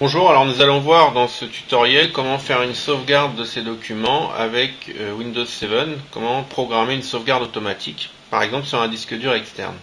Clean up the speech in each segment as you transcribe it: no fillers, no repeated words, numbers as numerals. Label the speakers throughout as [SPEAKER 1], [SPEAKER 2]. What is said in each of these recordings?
[SPEAKER 1] Bonjour, alors nous allons voir dans ce tutoriel comment faire une sauvegarde de ces documents avec Windows 7, comment programmer une sauvegarde automatique, par exemple sur un disque dur externe.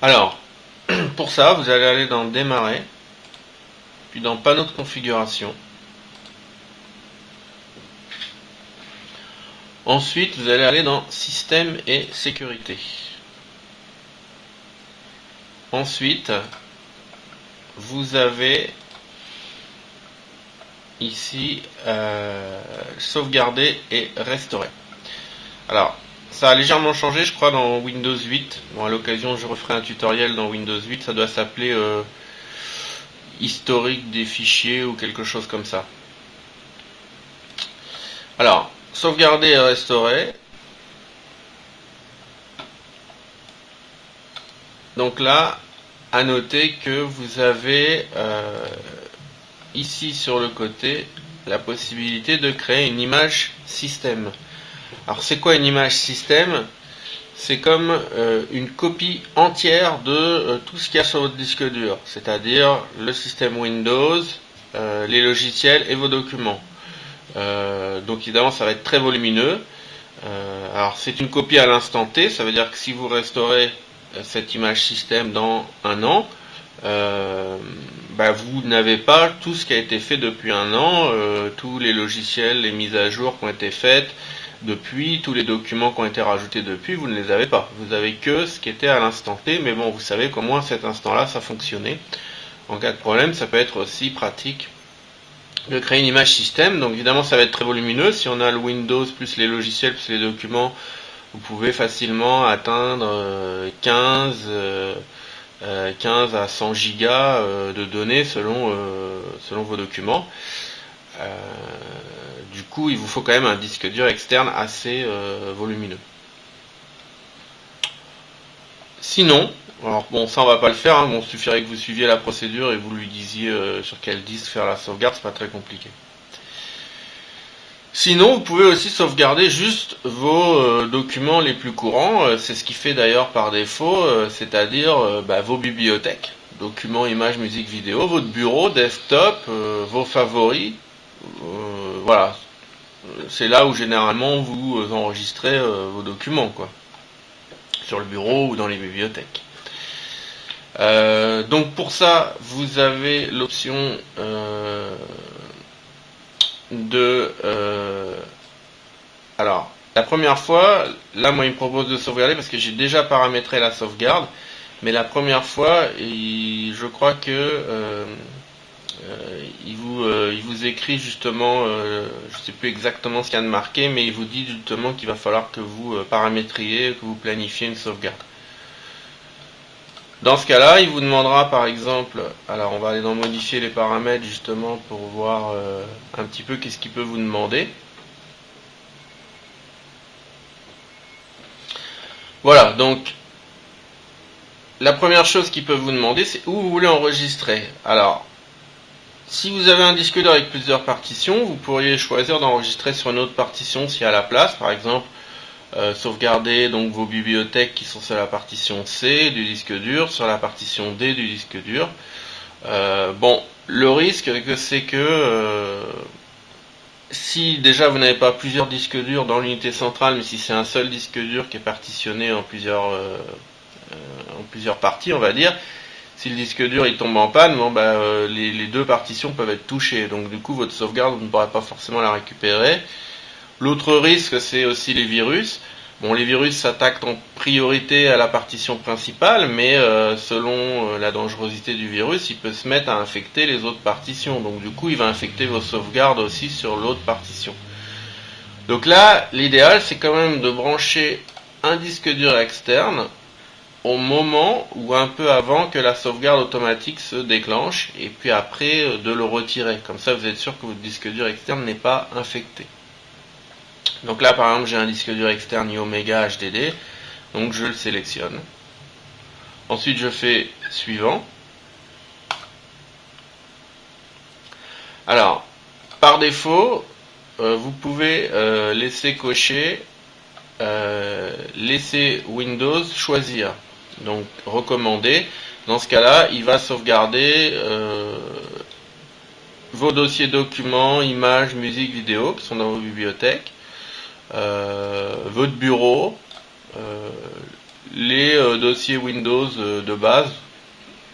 [SPEAKER 1] Alors, pour ça, vous allez aller dans Démarrer, puis dans Panneau de configuration. Ensuite, vous allez aller dans Système et Sécurité. Ensuite, vous avez ici sauvegarder et restaurer. Alors, ça a légèrement changé, je crois, dans Windows 8. Bon, à l'occasion, je referai un tutoriel dans Windows 8. Ça doit s'appeler historique des fichiers ou quelque chose comme ça. Alors, sauvegarder et restaurer. Donc là, à noter que vous avez ici sur le côté la possibilité de créer une image système. Alors c'est quoi une image système? C'est comme une copie entière de tout ce qu'il y a sur votre disque dur, c'est-à-dire le système Windows, les logiciels et vos documents. Donc évidemment ça va être très volumineux. Alors c'est une copie à l'instant T, ça veut dire que si vous restaurez cette image système dans un an, vous n'avez pas tout ce qui a été fait depuis un an, tous les logiciels, les mises à jour qui ont été faites depuis, tous les documents qui ont été rajoutés depuis, vous ne les avez pas. Vous avez que ce qui était à l'instant T, mais bon, vous savez qu'au moins à cet instant-là, ça fonctionnait. En cas de problème, ça peut être aussi pratique de créer une image système. Donc évidemment, ça va être très volumineux. Si on a le Windows plus les logiciels plus les documents, vous pouvez facilement atteindre 15 à 100 gigas de données selon vos documents. Du coup, il vous faut quand même un disque dur externe assez volumineux. Sinon, alors bon, ça on va pas le faire, hein, bon, il suffirait que vous suiviez la procédure et vous lui disiez sur quel disque faire la sauvegarde, c'est pas très compliqué. Sinon, vous pouvez aussi sauvegarder juste vos documents les plus courants. C'est ce qui fait d'ailleurs par défaut, c'est-à-dire vos bibliothèques, documents, images, musique, vidéo, votre bureau, desktop, vos favoris. Voilà, c'est là où généralement vous enregistrez vos documents, quoi, sur le bureau ou dans les bibliothèques. Donc pour ça, vous avez l'option de alors, la première fois, là, moi, il me propose de sauvegarder parce que j'ai déjà paramétré la sauvegarde. Mais la première fois, je crois que il vous écrit justement, je ne sais plus exactement ce qu'il y a de marqué, mais il vous dit justement qu'il va falloir que vous paramétriez, que vous planifiez une sauvegarde. Dans ce cas-là, il vous demandera par exemple, alors on va aller dans modifier les paramètres justement pour voir un petit peu qu'est-ce qu'il peut vous demander. Voilà, donc la première chose qu'il peut vous demander, c'est où vous voulez enregistrer. Alors, si vous avez un disque dur avec plusieurs partitions, vous pourriez choisir d'enregistrer sur une autre partition s'il y a la place. Par exemple, sauvegarder donc vos bibliothèques qui sont sur la partition C du disque dur, sur la partition D du disque dur. Bon, le risque c'est que si déjà vous n'avez pas plusieurs disques durs dans l'unité centrale, mais si c'est un seul disque dur qui est partitionné en plusieurs parties, on va dire, si le disque dur il tombe en panne, bon, les deux partitions peuvent être touchées, donc du coup votre sauvegarde vous ne pourrez pas forcément la récupérer. L'autre risque c'est aussi les virus. Bon, les virus s'attaquent en priorité à la partition principale, mais selon la dangerosité du virus, il peut se mettre à infecter les autres partitions. Donc du coup, il va infecter vos sauvegardes aussi sur l'autre partition. Donc là, l'idéal, c'est quand même de brancher un disque dur externe au moment ou un peu avant que la sauvegarde automatique se déclenche, et puis après de le retirer. Comme ça, vous êtes sûr que votre disque dur externe n'est pas infecté. Donc là, par exemple, j'ai un disque dur externe iOmega HDD, donc je le sélectionne. Ensuite, je fais suivant. Alors, par défaut, vous pouvez laisser cocher laisser Windows choisir. donc recommandé. Dans ce cas-là, il va sauvegarder vos dossiers documents, images, musique, vidéo qui sont dans vos bibliothèques, votre bureau, les dossiers Windows de base.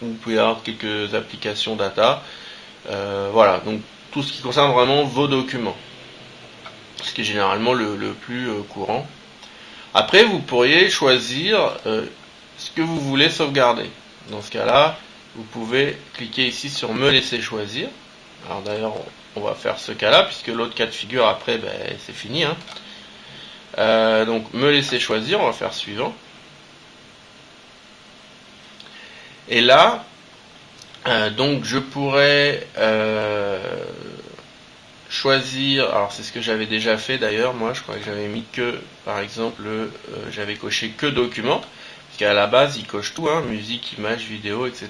[SPEAKER 1] Vous pouvez avoir quelques applications data. Voilà, donc tout ce qui concerne vraiment vos documents, ce qui est généralement le plus courant. Après, vous pourriez choisir ce que vous voulez sauvegarder. Dans ce cas-là, vous pouvez cliquer ici sur me laisser choisir. Alors d'ailleurs, on va faire ce cas-là, puisque l'autre cas de figure après, ben, c'est fini. Donc me laisser choisir, on va faire suivant. Et là, donc je pourrais choisir, alors c'est ce que j'avais déjà fait d'ailleurs, moi je crois que j'avais mis que, par exemple, j'avais coché que documents, parce qu'à la base il coche tout, musique, image, vidéo, etc.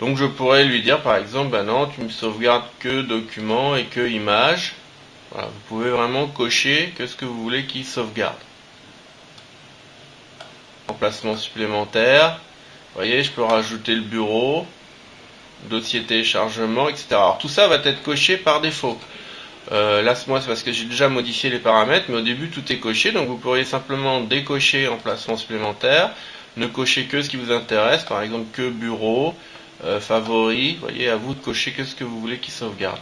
[SPEAKER 1] Donc je pourrais lui dire par exemple, ben non, tu me sauvegardes que documents et que images. Voilà, vous pouvez vraiment cocher que ce que vous voulez qu'il sauvegarde. Emplacement supplémentaire. Vous voyez, je peux rajouter le bureau, dossier téléchargement, etc. Alors tout ça va être coché par défaut. Là, moi, c'est parce que j'ai déjà modifié les paramètres, mais au début, tout est coché. Donc vous pourriez simplement décocher emplacement supplémentaire, ne cocher que ce qui vous intéresse, par exemple que bureau, favori. Vous voyez, à vous de cocher que ce que vous voulez qu'il sauvegarde.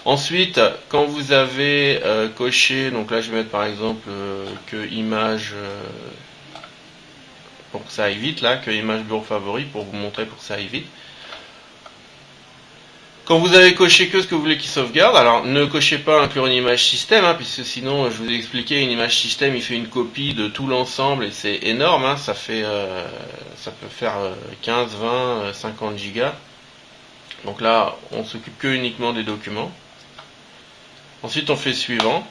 [SPEAKER 1] Ensuite, quand vous avez coché, donc là je vais mettre par exemple que image, pour que ça aille vite, là, que image bureau favori, pour vous montrer pour que ça aille vite. Quand vous avez coché que ce que vous voulez qu'il sauvegarde, alors ne cochez pas inclure une image système, puisque sinon, je vous ai expliqué, une image système, il fait une copie de tout l'ensemble et c'est énorme, ça peut faire 15, 20, 50 gigas. Donc là, on s'occupe que uniquement des documents. Ensuite, on fait suivant.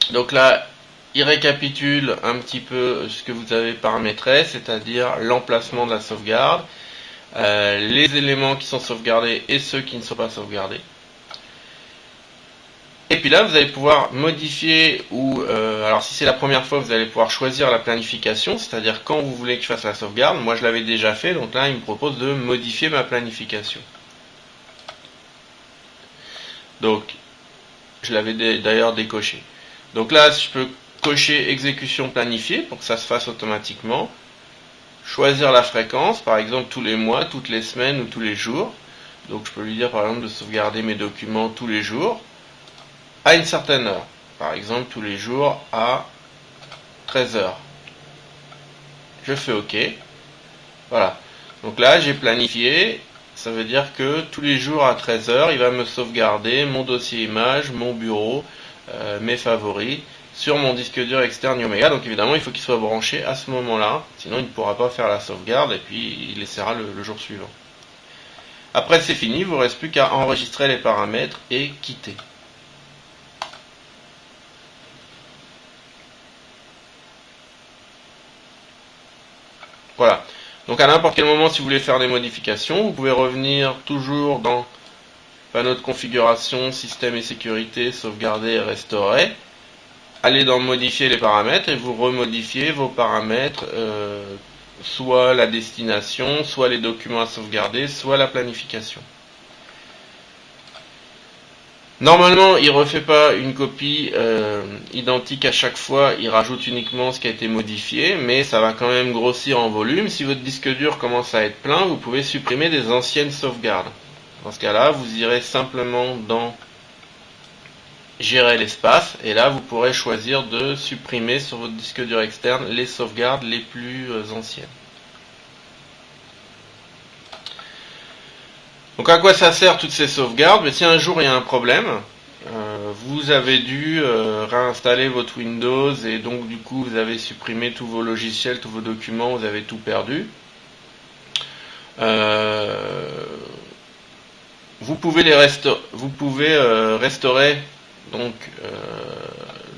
[SPEAKER 1] Donc là, il récapitule un petit peu ce que vous avez paramétré, c'est-à-dire l'emplacement de la sauvegarde, les éléments qui sont sauvegardés et ceux qui ne sont pas sauvegardés. Et puis là, vous allez pouvoir modifier ou, alors si c'est la première fois, vous allez pouvoir choisir la planification, c'est-à-dire quand vous voulez que je fasse la sauvegarde. Moi, je l'avais déjà fait, donc là, il me propose de modifier ma planification. Donc, je l'avais d'ailleurs décoché. Donc là, je peux cocher exécution planifiée pour que ça se fasse automatiquement. Choisir la fréquence, par exemple tous les mois, toutes les semaines ou tous les jours. Donc je peux lui dire par exemple de sauvegarder mes documents tous les jours à une certaine heure. Par exemple tous les jours à 13 heures. Je fais OK. Voilà. Donc là j'ai planifié. Ça veut dire que tous les jours à 13 heures, il va me sauvegarder mon dossier image, mon bureau, mes favoris, sur mon disque dur externe Omega. Donc évidemment, il faut qu'il soit branché à ce moment-là, sinon il ne pourra pas faire la sauvegarde et puis il laissera le jour suivant. Après c'est fini, il ne vous reste plus qu'à enregistrer les paramètres et quitter. Voilà. Donc à n'importe quel moment, si vous voulez faire des modifications, vous pouvez revenir toujours dans panneau de configuration, système et sécurité, sauvegarder et restaurer. Allez dans modifier les paramètres et vous remodifiez vos paramètres, soit la destination, soit les documents à sauvegarder, soit la planification. Normalement, il ne refait pas une copie identique à chaque fois, il rajoute uniquement ce qui a été modifié, mais ça va quand même grossir en volume. Si votre disque dur commence à être plein, vous pouvez supprimer des anciennes sauvegardes. Dans ce cas-là, vous irez simplement dans gérer l'espace, et là vous pourrez choisir de supprimer sur votre disque dur externe les sauvegardes les plus anciennes. Donc à quoi ça sert toutes ces sauvegardes? Mais si un jour il y a un problème, vous avez dû réinstaller votre Windows et donc du coup vous avez supprimé tous vos logiciels, tous vos documents, vous avez tout perdu. Vous pouvez restaurer. Donc,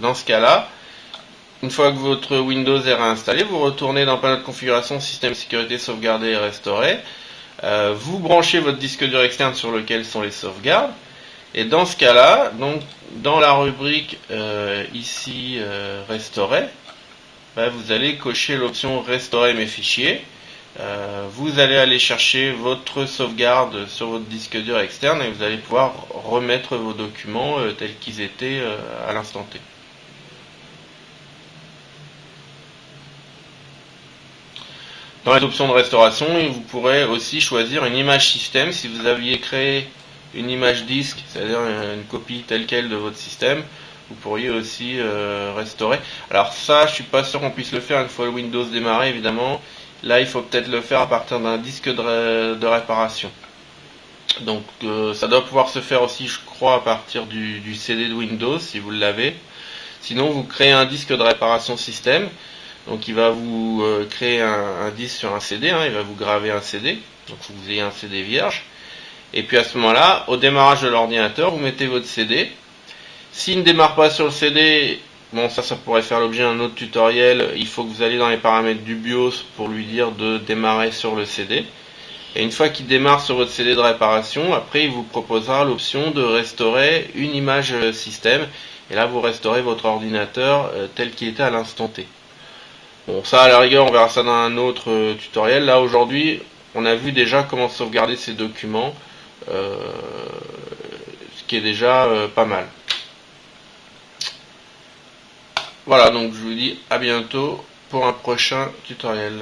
[SPEAKER 1] dans ce cas-là, une fois que votre Windows est réinstallé, vous retournez dans panneau de configuration, système sécurité, sauvegarder et restaurer. Vous branchez votre disque dur externe sur lequel sont les sauvegardes. Et dans ce cas-là, donc dans la rubrique ici restaurer, vous allez cocher l'option restaurer mes fichiers. Vous allez aller chercher votre sauvegarde sur votre disque dur externe et vous allez pouvoir remettre vos documents tels qu'ils étaient à l'instant T. Dans les options de restauration, vous pourrez aussi choisir une image système. Si vous aviez créé une image disque, c'est-à-dire une copie telle quelle de votre système, vous pourriez aussi restaurer. Alors ça, je suis pas sûr qu'on puisse le faire une fois le Windows démarré, évidemment. Là, il faut peut-être le faire à partir d'un disque de réparation. Donc ça doit pouvoir se faire aussi, je crois, à partir du CD de Windows, si vous l'avez. Sinon, vous créez un disque de réparation système. Donc il va vous créer un disque sur un CD, il va vous graver un CD. Donc il faut que vous ayez un CD vierge. Et puis à ce moment-là, au démarrage de l'ordinateur, vous mettez votre CD. S'il ne démarre pas sur le CD, bon ça pourrait faire l'objet d'un autre tutoriel, il faut que vous alliez dans les paramètres du BIOS pour lui dire de démarrer sur le CD. Et une fois qu'il démarre sur votre CD de réparation, après il vous proposera l'option de restaurer une image système. Et là vous restaurez votre ordinateur tel qu'il était à l'instant T. Bon, ça à la rigueur, on verra ça dans un autre tutoriel. Là aujourd'hui, on a vu déjà comment sauvegarder ces documents, ce qui est déjà pas mal. Voilà, donc je vous dis à bientôt pour un prochain tutoriel.